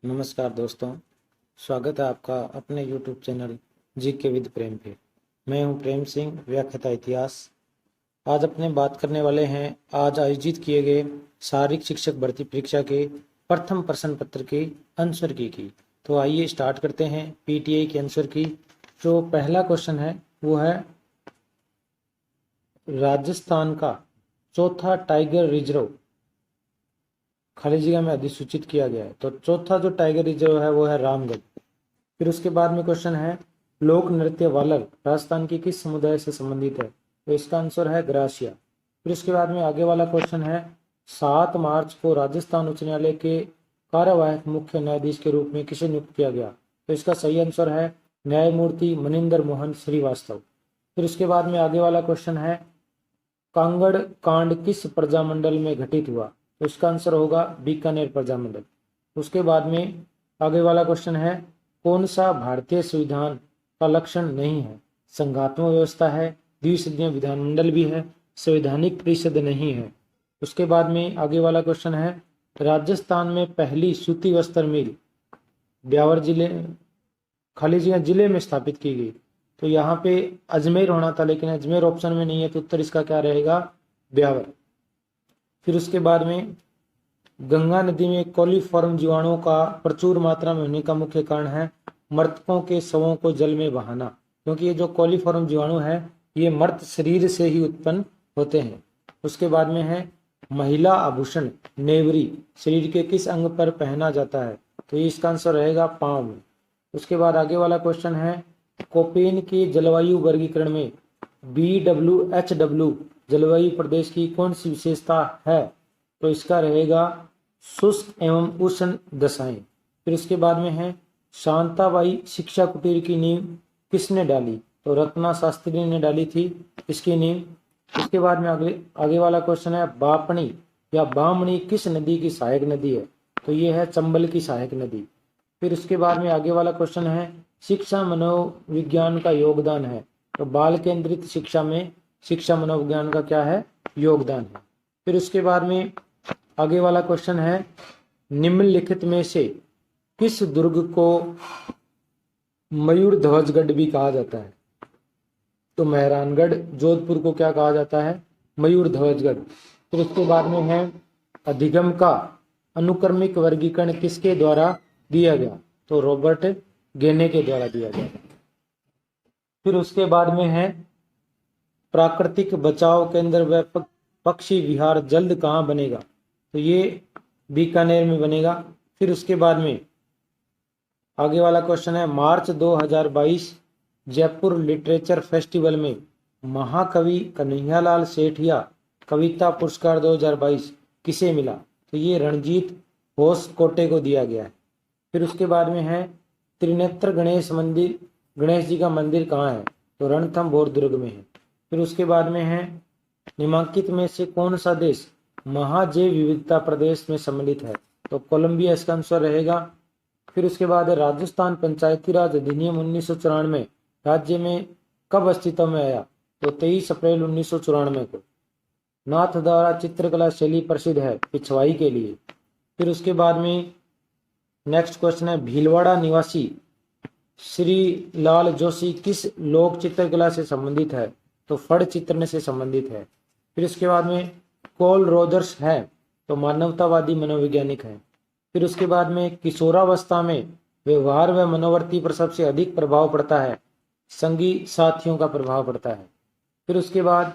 नमस्कार दोस्तों, स्वागत है आपका अपने YouTube चैनल जीके विद प्रेम पे। मैं हूं प्रेम सिंह, व्याख्याता इतिहास। आज अपने बात करने वाले हैं आज आयोजित किए गए शारीरिक शिक्षक भर्ती परीक्षा के प्रथम प्रश्न पत्र के आंसर की। तो आइए स्टार्ट करते हैं पीटीआई के आंसर की। जो पहला क्वेश्चन है वो है राजस्थान का चौथा टाइगर रिजर्व खाली जगह में अधिसूचित किया गया है। तो चौथा जो टाइगर रिजर्व है वो है रामगढ़। फिर उसके बाद में क्वेश्चन है लोक नृत्य वालर राजस्थान की किस समुदाय से संबंधित है। तो इसका आंसर है ग्रासिया। फिर उसके बाद में आगे वाला क्वेश्चन है 7 मार्च को राजस्थान उच्च न्यायालय के कार्यवाहक मुख्य न्यायाधीश के रूप में किसे नियुक्त किया गया। तो इसका सही आंसर है न्यायमूर्ति मनिंदर मोहन श्रीवास्तव। फिर उसके बाद में आगे वाला क्वेश्चन है कांगड़ कांड किस प्रजामंडल में घटित हुआ। तो इसका आंसर होगा बीकानेर प्रजामंडल। उसके बाद में आगे वाला क्वेश्चन है कौन सा भारतीय संविधान का लक्षण नहीं है। संघात्मक व्यवस्था है, द्विसदनीय विधानमंडल भी है, संवैधानिक परिषद नहीं है। उसके बाद में आगे वाला क्वेश्चन है राजस्थान में पहली सूती वस्त्र मिल ब्यावर जिले खाली जगह जिले में स्थापित की गई। तो यहाँ पे अजमेर होना था, लेकिन अजमेर ऑप्शन में नहीं है, तो उत्तर इसका क्या रहेगा ब्यावर। फिर उसके बाद में गंगा नदी में कोलीफॉर्म जीवाणुओं का प्रचुर मात्रा में होने का मुख्य कारण है मृतकों के शवों को जल में बहाना, क्योंकि ये जो कोलीफॉर्म जीवाणु है ये मृत शरीर से ही उत्पन्न होते हैं। उसके बाद में है महिला आभूषण नेवरी शरीर के किस अंग पर पहना जाता है। तो ये इसका आंसर रहेगा पांव में। उसके बाद आगे वाला क्वेश्चन है कोपेन के जलवायु वर्गीकरण में BWHW जलवायु प्रदेश की कौन सी विशेषता है। तो इसका रहेगा शुष्क एवं उष्ण दशाएं। फिर उसके बाद में है शांताबाई शिक्षा कुटीर की नींव किसने डाली। तो रत्ना शास्त्री ने डाली थी इसकी नींव। उसके बाद में आगे वाला क्वेश्चन है बापणी या बामणी किस नदी की सहायक नदी है। तो ये है चंबल की सहायक नदी। फिर उसके बाद में आगे वाला क्वेश्चन है शिक्षा मनोविज्ञान का योगदान है। तो बाल केंद्रित शिक्षा में शिक्षा मनोविज्ञान का क्या है योगदान है। फिर उसके बाद में आगे वाला क्वेश्चन है निम्नलिखित में से किस दुर्ग को मयूर ध्वजगढ़ भी कहा जाता है। तो मेहरानगढ़ जोधपुर को क्या कहा जाता है मयूर ध्वजगढ़। फिर उसके बाद में है अधिगम का अनुक्रमिक वर्गीकरण किसके द्वारा दिया गया। तो रॉबर्ट गेने के द्वारा दिया गया। फिर उसके बाद में है प्राकृतिक बचाव केंद्र व पक्षी विहार जल्द कहाँ बनेगा। तो ये बीकानेर में बनेगा। फिर उसके बाद में आगे वाला क्वेश्चन है मार्च 2022 जयपुर लिटरेचर फेस्टिवल में महाकवि कन्हैयालाल सेठिया कविता पुरस्कार 2022 किसे मिला। तो ये रणजीत होसकोटे को दिया गया है। फिर उसके बाद में है त्रिनेत्र गणेश जी का मंदिर कहाँ है। तो रणथंभौर दुर्ग में है। फिर उसके बाद में है निम्नलिखित में से कौन सा देश महाजैव विविधता प्रदेश में सम्मिलित है। तो कोलंबिया इसका आंसर रहेगा। फिर उसके बाद है राजस्थान पंचायती राज अधिनियम 1994 राज्य में कब अस्तित्व में आया। तो 23 अप्रैल 1994 को। नाथ द्वारा चित्रकला शैली प्रसिद्ध है पिछवाई के लिए। फिर उसके बाद में नेक्स्ट क्वेश्चन है भीलवाड़ा निवासी श्री लाल जोशी किस लोक चित्रकला से संबंधित है। तो फड़ चित्रने से संबंधित है। फिर उसके बाद में कोल रोजर्स है तो मानवतावादी मनोवैज्ञानिक है। फिर उसके बाद में किशोरावस्था में व्यवहार व मनोवृत्ति पर सबसे अधिक प्रभाव पड़ता है संगी साथियों का प्रभाव पड़ता है। फिर उसके बाद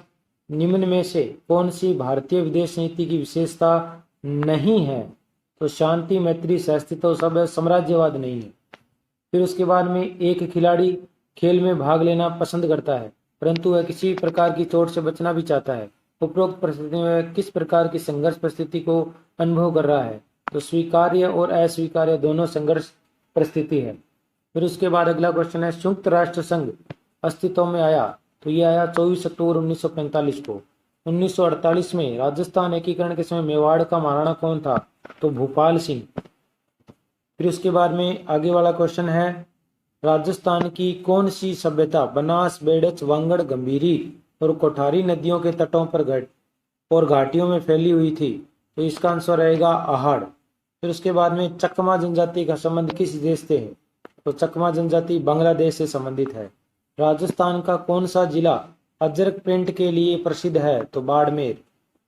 निम्न में से कौन सी भारतीय विदेश नीति की विशेषता नहीं है। तो शांति मैत्री सहअस्तित्व सब साम्राज्यवाद नहीं है। फिर उसके बाद में एक खिलाड़ी खेल में भाग लेना पसंद करता है परंतु वह किसी प्रकार की चोट से बचना भी चाहता है। उपरोक्त परिस्थिति में किस प्रकार की संघर्ष परिस्थिति को अनुभव कर रहा है। तो स्वीकार्य और अस्वीकार्य दोनों संघर्ष परिस्थिति है। फिर उसके बाद अगला क्वेश्चन है संयुक्त राष्ट्र संघ अस्तित्व में आया। तो ये आया 24 अक्टूबर 1945 को। 1948 में राजस्थान एकीकरण के समय मेवाड़ का महाराणा कौन था। तो भूपाल सिंह। फिर उसके बाद में आगे वाला क्वेश्चन है राजस्थान की कौन सी सभ्यता बनास बेडच वांगड़ गंभीरी और कोठारी नदियों के तटों पर और घाटियों में फैली हुई थी। तो इसका आंसर रहेगा आहड़। फिर उसके बाद में चकमा जनजाति का संबंध किस देश से है? तो चकमा जनजाति बांग्लादेश से संबंधित है। राजस्थान का कौन सा जिला अजरक प्रिंट के लिए प्रसिद्ध है? तो बाड़मेर।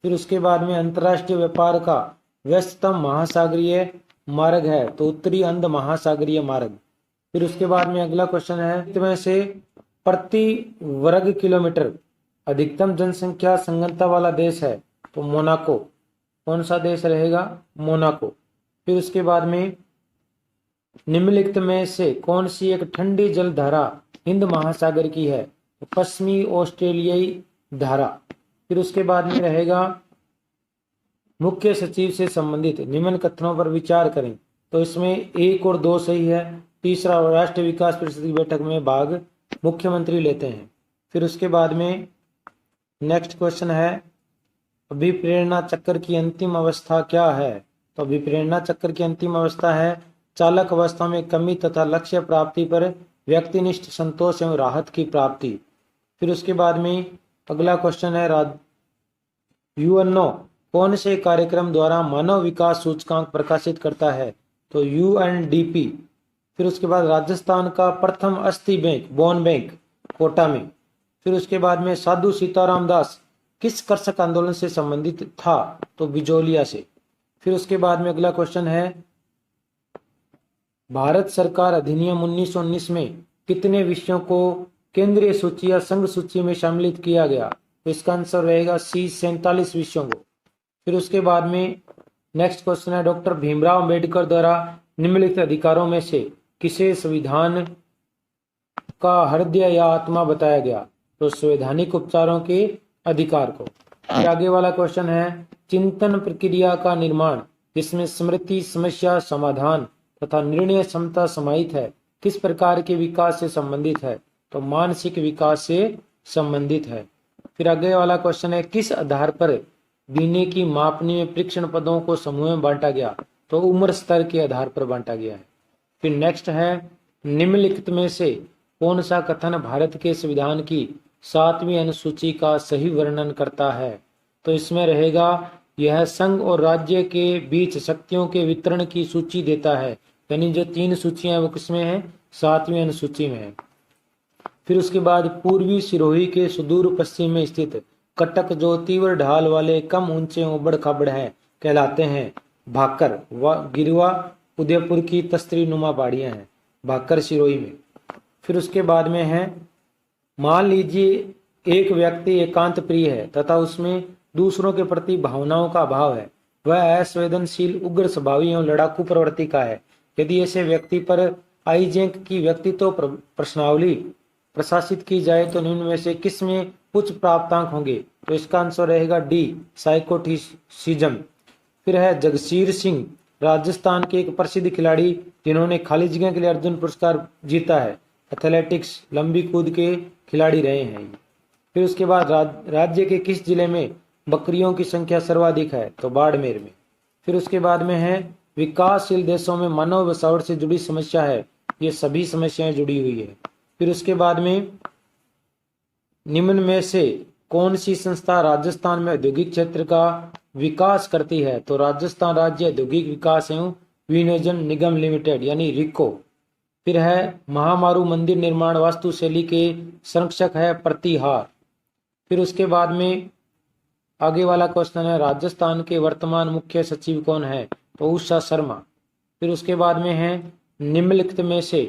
फिर उसके बाद में अंतर्राष्ट्रीय व्यापार का व्यस्ततम महासागरीय मार्ग है? तो उत्तरी अंध महासागरीय मार्ग। फिर उसके बाद में अगला क्वेश्चन है, इसमें से प्रति वर्ग किलोमीटर अधिकतम जनसंख्या संघनता वाला देश है? तो मोनाको। कौन सा देश रहेगा? मोनाको। फिर उसके बाद में निम्नलिखित में से कौन सी एक ठंडी जल धारा हिंद महासागर की है? तो पश्चिमी ऑस्ट्रेलियाई धारा। फिर उसके बाद में रहेगा मुख्य सचिव से संबंधित निम्न कथनों पर विचार करें। तो इसमें 1 और 2 सही है। तीसरा, राष्ट्रीय विकास परिषद की बैठक में भाग मुख्यमंत्री लेते हैं। फिर उसके बाद में नेक्स्ट क्वेश्चन है, अभिप्रेरणा चक्र की अंतिम अवस्था क्या है? तो अभिप्रेरणा चक्र की अंतिम अवस्था है चालक अवस्था में कमी तथा लक्ष्य प्राप्ति पर व्यक्तिनिष्ठ संतोष एवं राहत की प्राप्ति। फिर उसके बाद में अगला क्वेश्चन है, यूएनओ कौन से कार्यक्रम द्वारा मानव विकास सूचकांक प्रकाशित करता है? तो यूएनडीपी। फिर उसके बाद राजस्थान का प्रथम अस्थि बैंक बोन बैंक कोटा में। फिर उसके बाद में साधु सीताराम दास किस कृषक आंदोलन से संबंधित था? तो बिजोलिया से। फिर उसके बाद में अगला क्वेश्चन है, भारत सरकार अधिनियम 1919 में कितने विषयों को केंद्रीय सूची या संघ सूची में सम्मिलित किया गया? तो इसका आंसर रहेगा सी, 47 विषयों को। फिर उसके बाद में नेक्स्ट क्वेश्चन है, डॉक्टर भीमराव अंबेडकर द्वारा निम्नलिखित अधिकारों में से किसे संविधान का हृदय या आत्मा बताया गया? तो संवैधानिक उपचारों के अधिकार को। फिर आगे वाला क्वेश्चन है, चिंतन प्रक्रिया का निर्माण जिसमें स्मृति, समस्या समाधान तथा निर्णय क्षमता समाहित है किस प्रकार के विकास से संबंधित है? तो मानसिक विकास से संबंधित है। फिर आगे वाला क्वेश्चन है, किस आधार पर गिने की मापनी में परीक्षण पदों को समूह में बांटा गया? तो उम्र स्तर के आधार पर बांटा गया है। फिर नेक्स्ट है, निम्नलिखित में से कौन सा कथन भारत के संविधान की 7वीं अनुसूची का सही वर्णन करता है? तो इसमें रहेगा, यह संघ और राज्य के बीच शक्तियों के वितरण की सूची देता है। यानी जो 3 सूचियां हैं वो किसमें है? 7वीं अनुसूची में है। फिर उसके बाद पूर्वी सिरोही के सुदूर पश्चिम में स्थित कटक जो तीव्र ढाल वाले कम ऊंचे उबड़ खाबड़ हैं कहलाते हैं भाकर व गिरवा उदयपुर की तस्त्री नुमा पहाड़ियां हैं भाकर सिरोही में। फिर उसके बाद में है, मान लीजिए एक व्यक्ति एकांत प्रिय है तथा उसमें दूसरों के प्रति भावनाओं का अभाव है, वह असंवेदनशील, उग्र स्वभावी एवं लड़ाकू प्रवृत्ति का है। यदि ऐसे व्यक्ति पर आईजेंक की व्यक्तित्व प्रश्नावली प्रशासित की जाए तो निम्न में से किस में उच्च प्राप्तांक होंगे? तो इसका आंसर रहेगा डी, साइकोटिसिज्म। फिर है जगसीर सिंह, राजस्थान के एक प्रसिद्ध खिलाड़ी जिन्होंने खाली जगह के लिए अर्जुन पुरस्कार जीता है। एथलेटिक्स लंबी कूद के खिलाड़ी रहे हैं। फिर उसके बाद राज्य के किस जिले में बकरियों की संख्या सर्वाधिक है? तो बाड़मेर में। फिर उसके बाद में है, विकासशील देशों में मानव बसावट से जुड़ी समस्या है, ये सभी समस्याएं जुड़ी हुई है। फिर उसके बाद में निम्न में से कौन सी संस्था राजस्थान में औद्योगिक क्षेत्र का विकास करती है? तो राजस्थान राज्य औद्योगिक विकास एवं विनियोजन निगम लिमिटेड यानी रिको। फिर है, महामारू मंदिर निर्माण वास्तुशैली के संरक्षक है प्रतिहार। फिर उसके बाद में आगे वाला क्वेश्चन है, राजस्थान के वर्तमान मुख्य सचिव कौन है? तो उषा शर्मा। फिर उसके बाद में है, निम्नलिखित में से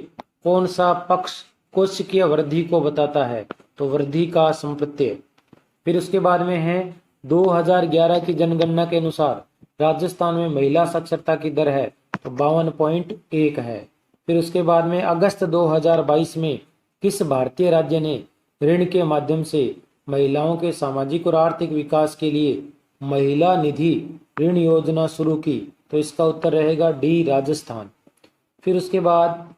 कौन सा पक्ष कोशिकीय वृद्धि को बताता है? तो वृद्धि का संप्रत्यय। फिर उसके बाद में है, 2011 की जनगणना के अनुसार राजस्थान में महिला साक्षरता की दर है तो 52.1 है। फिर उसके बाद में अगस्त 2022 में किस भारतीय राज्य ने ऋण के माध्यम से महिलाओं के सामाजिक और आर्थिक विकास के लिए महिला निधि ऋण योजना शुरू की? तो इसका उत्तर रहेगा डी, राजस्थान। फिर उसके बाद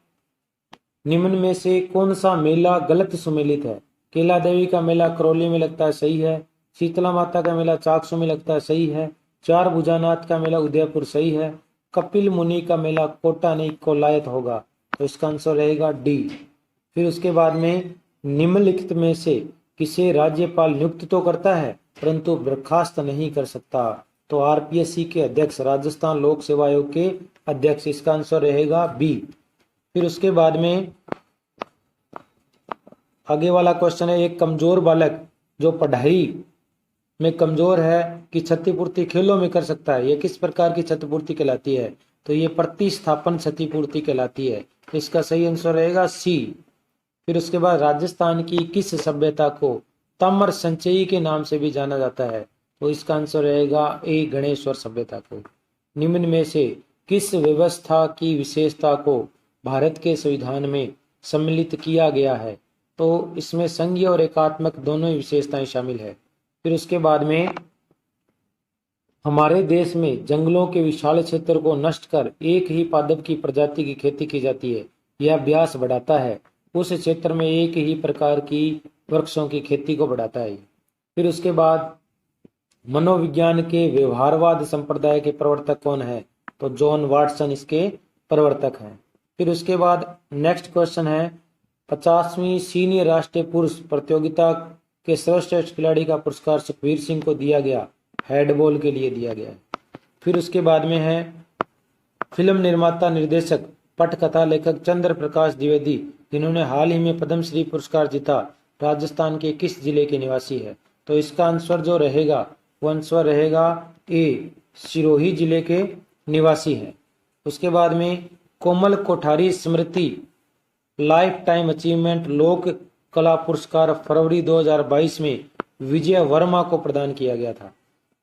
निम्न में से कौन सा मेला गलत सुमेलित है? केला देवी का मेला करौली में लगता है, सही है। शीतला माता का मेला चाकसू में लगता है, सही है। चार भुजानाथ का मेला उदयपुर, सही है। कपिल मुनि का मेला कोटा नहीं कोलायत होगा, तो इसका आंसर रहेगा डी। फिर उसके बाद में निम्नलिखित में से किसे राज्यपाल नियुक्त तो करता है परंतु बर्खास्त नहीं कर सकता? तो आरपीएससी के अध्यक्ष, राजस्थान लोक सेवा आयोग के अध्यक्ष, इसका आंसर रहेगा बी। फिर उसके बाद में आगे वाला क्वेश्चन है, एक कमजोर बालक जो पढ़ाई में कमजोर है कि क्षतिपूर्ति खेलों में कर सकता है, यह किस प्रकार की क्षतिपूर्ति कहलाती है? तो ये प्रतिस्थापन क्षतिपूर्ति कहलाती है। तो इसका सही आंसर रहेगा सी। फिर उसके बाद राजस्थान की किस सभ्यता को ताम्र संचयी के नाम से भी जाना जाता है? तो इसका आंसर रहेगा ए, गणेश्वर सभ्यता को। निम्न में से किस व्यवस्था की विशेषता को भारत के संविधान में सम्मिलित किया गया है? तो इसमें संघीय और एकात्मक दोनों ही विशेषताएं शामिल है। फिर उसके बाद में हमारे देश में जंगलों के विशाल क्षेत्र को नष्ट कर एक ही पादप की प्रजाति की खेती की जाती है। यह अभ्यास बढ़ाता है, उस क्षेत्र में एक ही प्रकार की वृक्षों की खेती को बढ़ाता है। फिर उसके बाद मनोविज्ञान के व्यवहारवाद संप्रदाय के प्रवर्तक कौन है? तो जॉन वाटसन इसके प्रवर्तक हैं। फिर उसके बाद नेक्स्ट क्वेश्चन है, 50वीं सीनियर राष्ट्रीय पुरुष प्रतियोगिता के सर्वश्रेष्ठ खिलाड़ी का पुरस्कार सुखवीर सिंह को दिया गया, हैंडबॉल के लिए दिया गया है। फिर उसके बाद में है, फिल्म निर्माता, निर्देशक, पटकथा लेखक चंद्र प्रकाश द्विवेदी, जिन्होंने हाल ही में पद्मश्री पुरस्कार जीता, राजस्थान के किस जिले के निवासी है? तो इसका आंसर जो रहेगा वो आंसर रहेगा ए, सिरोही जिले के निवासी हैं। उसके बाद में कोमल कोठारी स्मृति लाइफ टाइम अचीवमेंट लोक कला पुरस्कार फरवरी 2022 में विजय वर्मा को प्रदान किया गया था।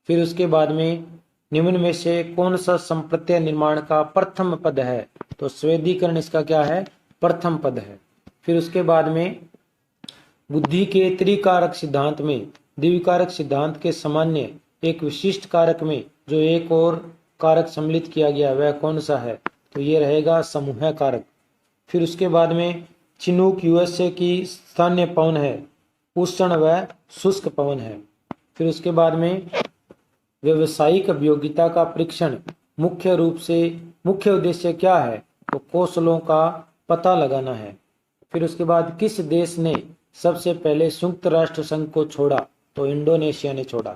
फिर उसके बाद में निम्न में से कौन सा संप्रत्यय निर्माण का प्रथम पद है? तो स्वेदीकरण इसका क्या है? प्रथम पद है। फिर उसके बाद में बुद्धि के त्रिकारक सिद्धांत में द्विकारक सिद्धांत के सामान्य एक विशिष्ट कारक में जो एक और कारक सम्मिलित किया गया वह कौन सा है? तो ये रहेगा समूह कारक। फिर उसके बाद में चिनूक यूएसए की स्थानीय पवन है, उष्ण व शुष्क पवन है। फिर उसके बाद में व्यवसायिक अभियोग्यता का परीक्षण मुख्य उद्देश्य क्या है? तो कौशलों का पता लगाना है। फिर उसके बाद किस देश ने सबसे पहले संयुक्त राष्ट्र संघ को छोड़ा? तो इंडोनेशिया ने छोड़ा।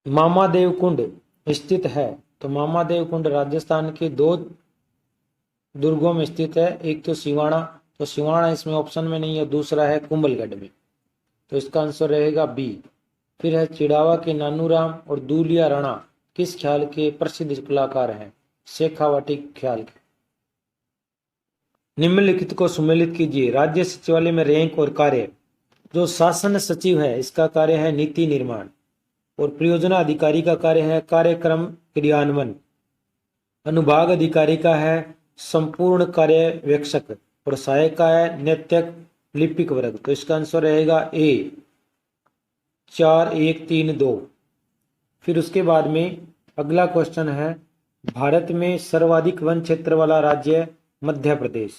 मामादेव कुंड स्थित है, तो मामादेव कुंड राजस्थान के 2 दुर्गों में स्थित है, एक तो सिवाना, तो सिवाना इसमें ऑप्शन में नहीं है, दूसरा है कुंभलगढ़ में, तो इसका आंसर रहेगा बी। फिर है चिड़ावा के नानूराम और दूलिया राणा किस ख्याल के प्रसिद्ध कलाकार हैं? शेखावाटी ख्याल के। निम्नलिखित को सम्मिलित कीजिए। राज्य सचिवालय में रैंक और कार्य, जो शासन सचिव है इसका कार्य है नीति निर्माण, और परियोजना अधिकारी का कार्य है कार्यक्रम क्रियान्वयन, अनुभाग अधिकारी का है संपूर्ण कार्यवेक्षक, और सहायक का है नैतिक लिपिक वर्ग। तो इसका आंसर रहेगा ए, 4132। फिर उसके बाद में अगला क्वेश्चन है, भारत में सर्वाधिक वन क्षेत्र वाला राज्य मध्य प्रदेश।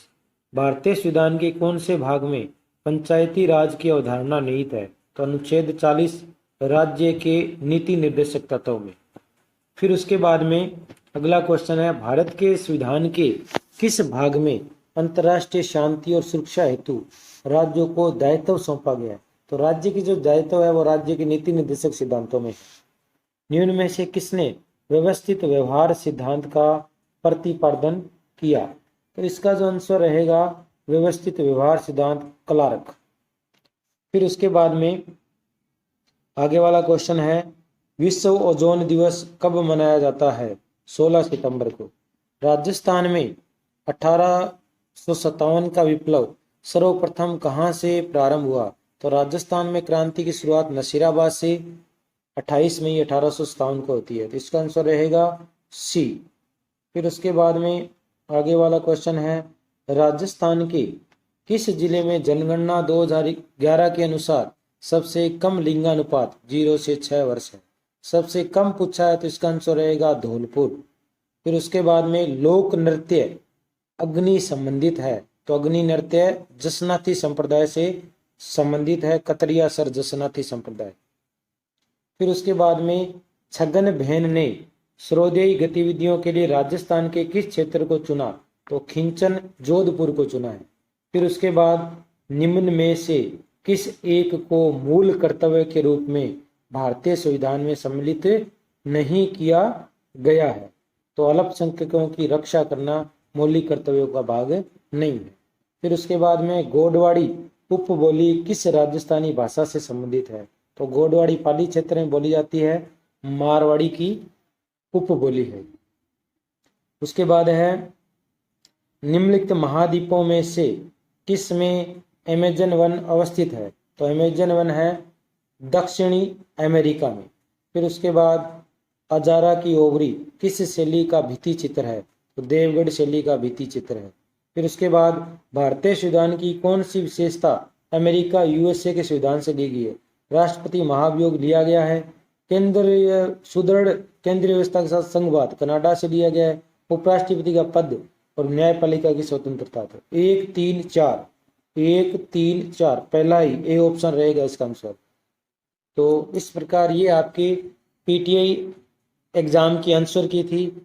भारतीय संविधान के कौन से भाग में पंचायती राज की अवधारणा निहित है? तो अनुच्छेद 40 राज्य के नीति निर्देशक तत्वों में। फिर उसके बाद में अगला क्वेश्चन है, भारत के संविधान के किस भाग में अंतर्राष्ट्रीय शांति और सुरक्षा हेतु राज्यों को दायित्व सौंपा गया है? तो राज्य की जो दायित्व है वो राज्य के नीति निर्देशक सिद्धांतों में। निम्न में से किसने व्यवस्थित व्यवहार सिद्धांत का प्रतिपादन किया? तो इसका जो आंसर रहेगा व्यवस्थित व्यवहार सिद्धांत क्लार्क। फिर उसके बाद में आगे वाला क्वेश्चन है, विश्व ओजोन दिवस कब मनाया जाता है? 16 सितंबर को। राजस्थान में 1857 का विप्लव सर्वप्रथम कहां से प्रारंभ हुआ? तो राजस्थान में क्रांति की शुरुआत नसीराबाद से 28 मई 1857 को होती है, तो इसका आंसर रहेगा सी। फिर उसके बाद में आगे वाला क्वेश्चन है, राजस्थान के किस जिले में जनगणना 2011 के अनुसार सबसे कम लिंगानुपात 0 से 6 वर्ष है? सबसे कम पूछा है तो इसका आंसर रहेगा धौलपुर। फिर उसके बाद में लोक नृत्य अग्नि संबंधित है, तो अग्नि नृत्य जसनाथी संप्रदाय से संबंधित है, कतरिया सर जसनाथी संप्रदाय। फिर उसके बाद में छगन भेन ने श्रोदेय गतिविधियों के लिए राजस्थान के किस क्षेत्र को चुना? तो खिंचन जोधपुर को चुना है। फिर उसके बाद निम्न में से किस एक को मूल कर्तव्य के रूप में भारतीय संविधान में सम्मिलित नहीं किया गया है। तो अल्पसंख्यकों की रक्षा करना मौलिक कर्तव्यों का भाग नहीं है। फिर उसके बाद में गोडवाड़ी उपबोली किस राजस्थानी भाषा से संबंधित है? तो गोडवाड़ी पाली क्षेत्र में बोली जाती है, मारवाड़ी की उपबोली है। उसके बाद है निम्नलिखित महाद्वीपों में से किस में अमेजन वन अवस्थित है? तो अमेजन वन है दक्षिणी अमेरिका में। फिर उसके बाद अजारा की ओवरी किस शैली का भित्ति चित्र है? तो देवगढ़ शैली का भित्ति चित्र है। फिर उसके बाद भारतीय संविधान की कौन सी विशेषता अमेरिका यूएसए के संविधान से ली गई है? राष्ट्रपति महाभियोग लिया गया है। केंद्रीय सुदृढ़ केंद्रीय व्यवस्था के साथ संघवाद कनाडा से लिया गया है। उपराष्ट्रपति का पद और न्यायपालिका की स्वतंत्रता। तो 1 3 4 1 3 4 पहला ही ए ऑप्शन रहेगा इसका आंसर। तो इस प्रकार ये आपके पीटीआई एग्जाम की आंसर की थी।